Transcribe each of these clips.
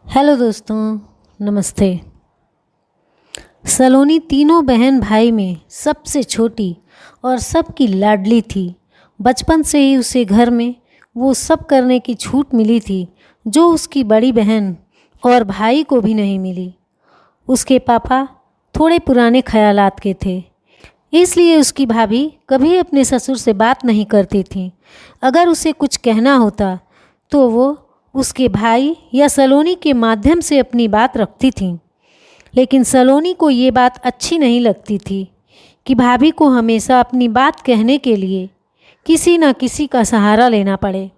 Hello दोस्तों, नमस्ते। सलोनी तीनों बहन भाई में सबसे छोटी और सबकी लाडली थी। बचपन से ही उसे घर में वो सब करने की छूट मिली थी जो उसकी बड़ी बहन और भाई को भी नहीं मिली। उसके पापा थोड़े पुराने ख्यालात के थे, इसलिए उसकी भाभी कभी अपने ससुर से बात नहीं करती थी। अगर उसे कुछ कहना होता तो वो उसके भाई या सलोनी के माध्यम से अपनी बात रखती थी। लेकिन सलोनी को ये बात अच्छी नहीं लगती थी कि भाभी को हमेशा अपनी बात कहने के लिए किसी न किसी का सहारा लेना पड़े।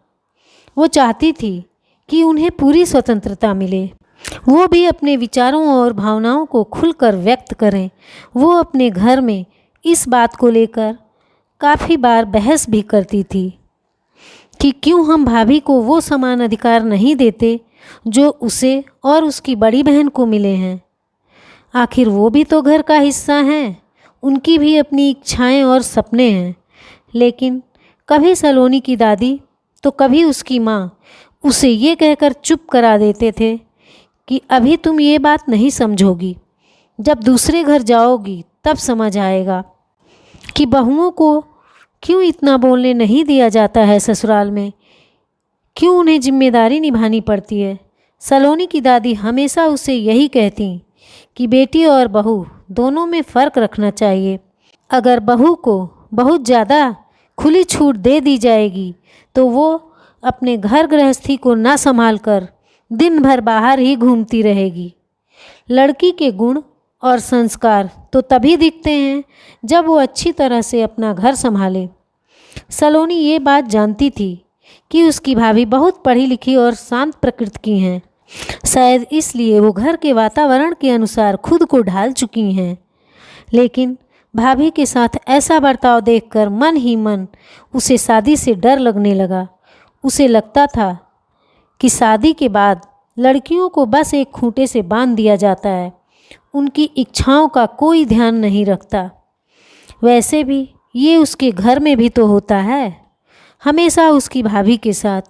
वो चाहती थी कि उन्हें पूरी स्वतंत्रता मिले, वो भी अपने विचारों और भावनाओं को खुलकर व्यक्त करें। वो अपने घर में इस बात को लेकर काफ़ी बार बहस भी करती थी कि क्यों हम भाभी को वो समान अधिकार नहीं देते जो उसे और उसकी बड़ी बहन को मिले हैं। आखिर वो भी तो घर का हिस्सा हैं, उनकी भी अपनी इच्छाएं और सपने हैं। लेकिन कभी सलोनी की दादी तो कभी उसकी माँ उसे ये कहकर चुप करा देते थे कि अभी तुम ये बात नहीं समझोगी, जब दूसरे घर जाओगी तब समझ आएगा कि बहुओं को क्यों इतना बोलने नहीं दिया जाता है, ससुराल में क्यों उन्हें जिम्मेदारी निभानी पड़ती है। सलोनी की दादी हमेशा उसे यही कहती कि बेटी और बहू दोनों में फ़र्क रखना चाहिए। अगर बहू को बहुत ज़्यादा खुली छूट दे दी जाएगी तो वो अपने घर गृहस्थी को ना संभाल कर दिन भर बाहर ही घूमती रहेगी। लड़की के गुण और संस्कार तो तभी दिखते हैं जब वो अच्छी तरह से अपना घर संभाले। सलोनी ये बात जानती थी कि उसकी भाभी बहुत पढ़ी लिखी और शांत प्रकृति की हैं। शायद इसलिए वो घर के वातावरण के अनुसार खुद को ढाल चुकी हैं। लेकिन भाभी के साथ ऐसा बर्ताव देखकर मन ही मन उसे शादी से डर लगने लगा। उसे लगता था कि शादी के बाद लड़कियों को बस एक खूंटे से बांध दिया जाता है, उनकी इच्छाओं का कोई ध्यान नहीं रखता। वैसे भी ये उसके घर में भी तो होता है। हमेशा उसकी भाभी के साथ,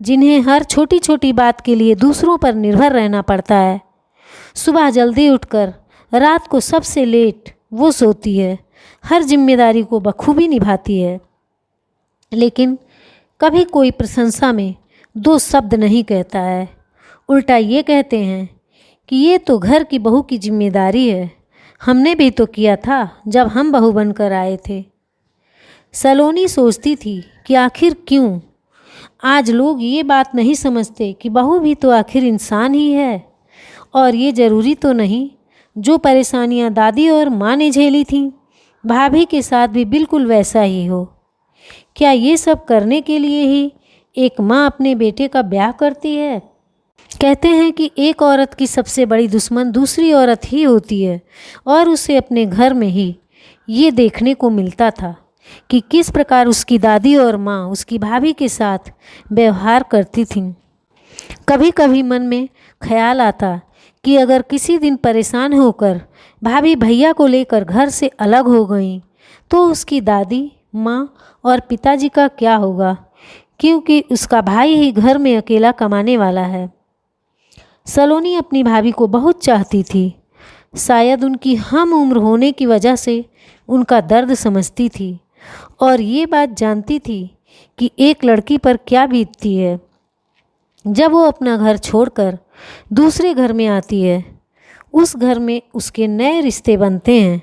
जिन्हें हर छोटी छोटी बात के लिए दूसरों पर निर्भर रहना पड़ता है। सुबह जल्दी उठकर रात को सबसे लेट वो सोती है, हर जिम्मेदारी को बखूबी निभाती है। लेकिन कभी कोई प्रशंसा में दो शब्द नहीं कहता है। उल्टा ये कहते हैं कि ये तो घर की बहू की जिम्मेदारी है, हमने भी तो किया था जब हम बहू बनकर आए थे। सलोनी सोचती थी कि आखिर क्यों आज लोग ये बात नहीं समझते कि बहू भी तो आखिर इंसान ही है, और ये ज़रूरी तो नहीं जो परेशानियां दादी और माँ ने झेली थीं भाभी के साथ भी बिल्कुल वैसा ही हो। क्या ये सब करने के लिए ही एक माँ अपने बेटे का ब्याह करती है? कहते हैं कि एक औरत की सबसे बड़ी दुश्मन दूसरी औरत ही होती है, और उसे अपने घर में ही ये देखने को मिलता था कि किस प्रकार उसकी दादी और माँ उसकी भाभी के साथ व्यवहार करती थीं। कभी कभी मन में ख्याल आता कि अगर किसी दिन परेशान होकर भाभी भैया को लेकर घर से अलग हो गई तो उसकी दादी, माँ और पिताजी का क्या होगा, क्योंकि उसका भाई ही घर में अकेला कमाने वाला है। सलोनी अपनी भाभी को बहुत चाहती थी। शायद उनकी हम उम्र होने की वजह से उनका दर्द समझती थी और ये बात जानती थी कि एक लड़की पर क्या बीतती है जब वो अपना घर छोड़कर दूसरे घर में आती है। उस घर में उसके नए रिश्ते बनते हैं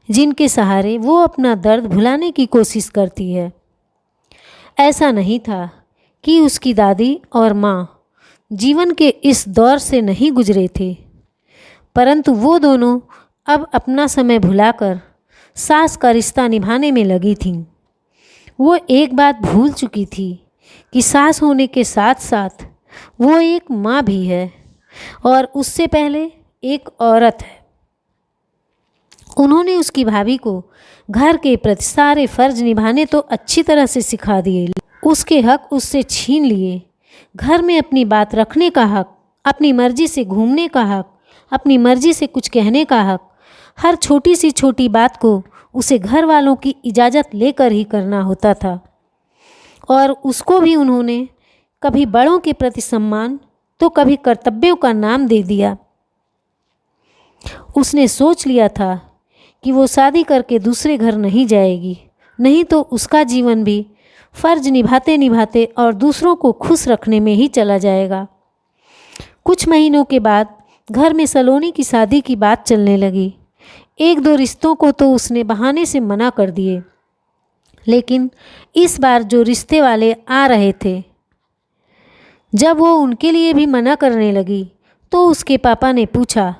जिनके सहारे वो अपना दर्द भुलाने की कोशिश करती है। ऐसा नहीं था कि उसकी दादी और माँ जीवन के इस दौर से नहीं गुजरे थे, परंतु वो दोनों अब अपना समय भुलाकर सास का रिश्ता निभाने में लगी थीं। वो एक बात भूल चुकी थी कि सास होने के साथ साथ वो एक माँ भी है और उससे पहले एक औरत है। उन्होंने उसकी भाभी को घर के प्रति सारे फर्ज निभाने तो अच्छी तरह से सिखा दिए, उसके हक उससे छीन लिए। घर में अपनी बात रखने का हक, अपनी मर्जी से घूमने का हक, अपनी मर्जी से कुछ कहने का हक, हर छोटी सी छोटी बात को उसे घर वालों की इजाज़त लेकर ही करना होता था। और उसको भी उन्होंने कभी बड़ों के प्रति सम्मान तो कभी कर्तव्यों का नाम दे दिया। उसने सोच लिया था कि वो शादी करके दूसरे घर नहीं जाएगी, नहीं तो उसका जीवन भी फर्ज निभाते निभाते और दूसरों को खुश रखने में ही चला जाएगा। कुछ महीनों के बाद घर में सलोनी की शादी की बात चलने लगी। एक दो रिश्तों को तो उसने बहाने से मना कर दिए, लेकिन इस बार जो रिश्ते वाले आ रहे थे, जब वो उनके लिए भी मना करने लगी तो उसके पापा ने पूछा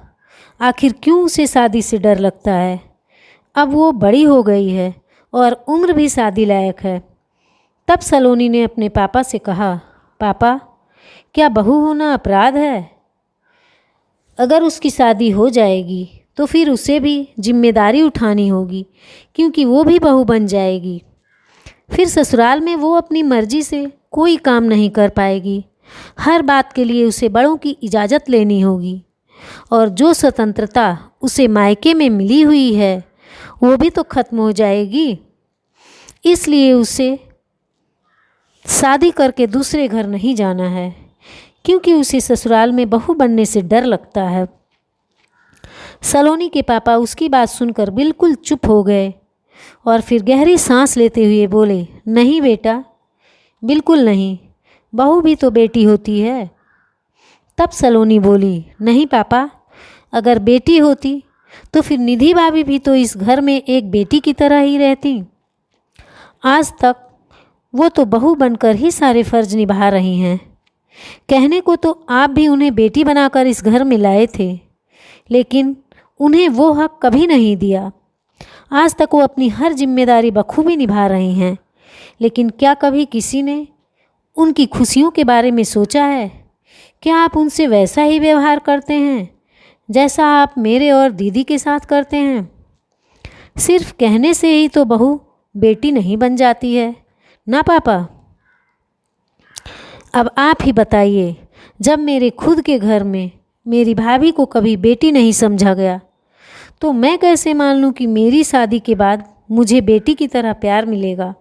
आखिर क्यों उसे शादी से डर लगता है। अब वो बड़ी हो गई है और उम्र भी शादी लायक है। तब सलोनी ने अपने पापा से कहा, पापा क्या बहू होना अपराध है? अगर उसकी शादी हो जाएगी तो फिर उसे भी जिम्मेदारी उठानी होगी, क्योंकि वो भी बहू बन जाएगी। फिर ससुराल में वो अपनी मर्जी से कोई काम नहीं कर पाएगी। हर बात के लिए उसे बड़ों की इजाज़त लेनी होगी, और जो स्वतंत्रता उसे मायके में मिली हुई है वो भी तो खत्म हो जाएगी। इसलिए उसे शादी करके दूसरे घर नहीं जाना है, क्योंकि उसे ससुराल में बहू बनने से डर लगता है। सलोनी के पापा उसकी बात सुनकर बिल्कुल चुप हो गए और फिर गहरी सांस लेते हुए बोले, नहीं बेटा, बिल्कुल नहीं, बहू भी तो बेटी होती है। तब सलोनी बोली, नहीं पापा, अगर बेटी होती तो फिर निधि भाभी भी तो इस घर में एक बेटी की तरह ही रहती। आज तक वो तो बहू बनकर ही सारे फर्ज निभा रही हैं। कहने को तो आप भी उन्हें बेटी बनाकर इस घर में लाए थे, लेकिन उन्हें वो हक कभी नहीं दिया। आज तक वो अपनी हर जिम्मेदारी बखूबी निभा रही हैं, लेकिन क्या कभी किसी ने उनकी खुशियों के बारे में सोचा है? क्या आप उनसे वैसा ही व्यवहार करते हैं जैसा आप मेरे और दीदी के साथ करते हैं? सिर्फ कहने से ही तो बहू बेटी नहीं बन जाती है ना पापा। अब आप ही बताइए, जब मेरे खुद के घर में मेरी भाभी को कभी बेटी नहीं समझा गया, तो मैं कैसे मान लूँ कि मेरी शादी के बाद मुझे बेटी की तरह प्यार मिलेगा।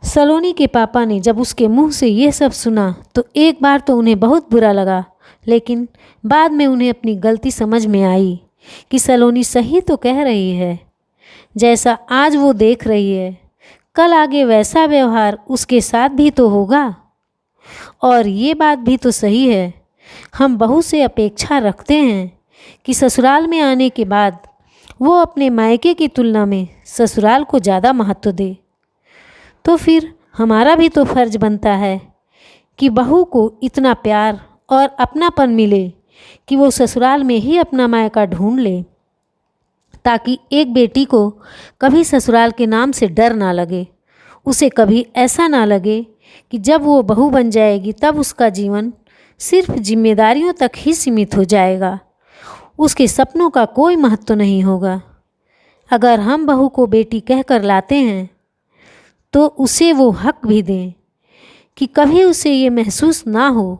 सलोनी के पापा ने जब उसके मुंह से ये सब सुना तो एक बार तो उन्हें बहुत बुरा लगा, लेकिन बाद में उन्हें अपनी गलती समझ में आई कि सलोनी सही तो कह रही है। जैसा आज वो देख रही है, कल आगे वैसा व्यवहार उसके साथ भी तो होगा। और ये बात भी तो सही है, हम बहू से अपेक्षा रखते हैं कि ससुराल में आने के बाद वो अपने मायके की तुलना में ससुराल को ज़्यादा महत्व दे। तो फिर हमारा भी तो फर्ज बनता है कि बहू को इतना प्यार और अपनापन मिले कि वो ससुराल में ही अपना मायका ढूंढ ले, ताकि एक बेटी को कभी ससुराल के नाम से डर ना लगे। उसे कभी ऐसा ना लगे कि जब वो बहू बन जाएगी तब उसका जीवन सिर्फ जिम्मेदारियों तक ही सीमित हो जाएगा, उसके सपनों का कोई महत्व नहीं होगा। अगर हम बहू को बेटी कहकर लाते हैं तो उसे वो हक भी दें कि कभी उसे ये महसूस ना हो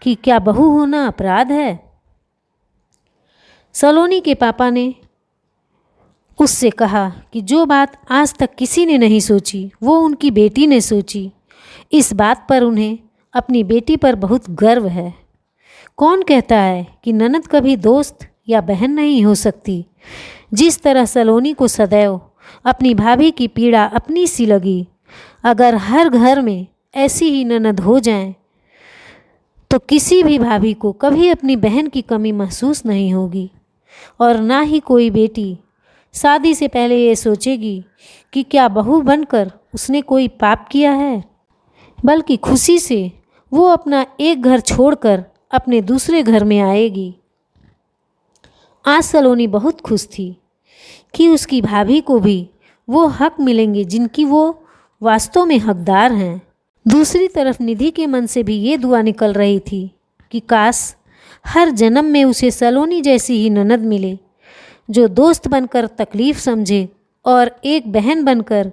कि क्या बहू होना अपराध है। सलोनी के पापा ने उससे कहा कि जो बात आज तक किसी ने नहीं सोची वो उनकी बेटी ने सोची। इस बात पर उन्हें अपनी बेटी पर बहुत गर्व है। कौन कहता है कि ननद कभी दोस्त या बहन नहीं हो सकती? जिस तरह सलोनी को सदैव अपनी भाभी की पीड़ा अपनी सी लगी, अगर हर घर में ऐसी ही ननद हो जाएं, तो किसी भी भाभी को कभी अपनी बहन की कमी महसूस नहीं होगी। और ना ही कोई बेटी शादी से पहले ये सोचेगी कि क्या बहू बनकर उसने कोई पाप किया है, बल्कि खुशी से वो अपना एक घर छोड़कर अपने दूसरे घर में आएगी। आज सलोनी बहुत खुश थी कि उसकी भाभी को भी वो हक मिलेंगे जिनकी वो वास्तव में हकदार हैं। दूसरी तरफ निधि के मन से भी ये दुआ निकल रही थी कि काश हर जन्म में उसे सलोनी जैसी ही ननद मिले, जो दोस्त बनकर तकलीफ़ समझे और एक बहन बनकर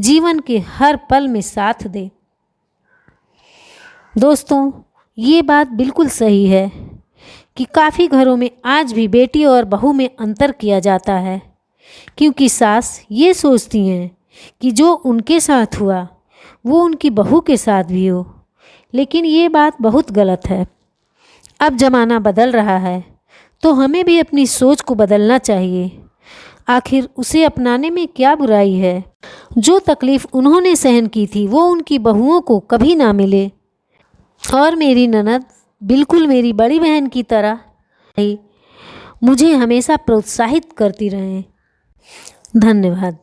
जीवन के हर पल में साथ दे। दोस्तों, ये बात बिल्कुल सही है कि काफ़ी घरों में आज भी बेटी और बहू में अंतर किया जाता है, क्योंकि सास ये सोचती हैं कि जो उनके साथ हुआ वो उनकी बहू के साथ भी हो। लेकिन ये बात बहुत गलत है। अब ज़माना बदल रहा है तो हमें भी अपनी सोच को बदलना चाहिए। आखिर उसे अपनाने में क्या बुराई है? जो तकलीफ़ उन्होंने सहन की थी वो उनकी बहुओं को कभी ना मिले। और मेरी ननद बिल्कुल मेरी बड़ी बहन की तरह ही मुझे हमेशा प्रोत्साहित करती रहें। धन्यवाद।